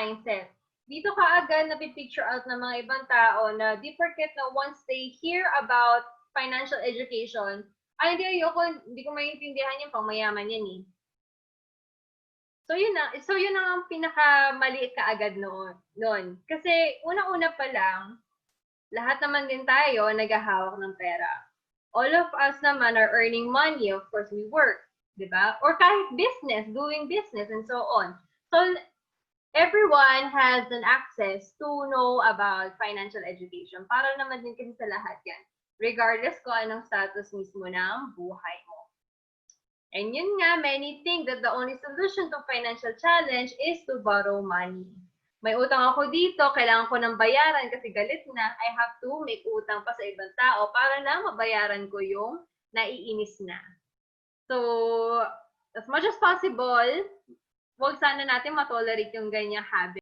mindset. Dito kaagad napipicture out ng mga ibang tao na di porket na once they hear about financial education, ay hindi ko maintindihan yung pangmayaman yan eh. So yun na ang pinakamaliit kaagad noon. Kasi una-una pa lang, lahat naman din tayo naghahawak ng pera. All of us naman are earning money, of course we work, di ba? Or kahit business, doing business and so on. So everyone has an access to know about financial education. Para naman din kasi sa lahat yan. Regardless kung anong status mismo ng buhay mo. And yun nga, many think that the only solution to financial challenge is to borrow money. May utang ako dito, kailangan ko ng bayaran kasi galit na, I have to make utang pa sa ibang tao para na mabayaran ko yung naiinis na. So, as much as possible, huwag sana natin matolerate yung ganyang habit.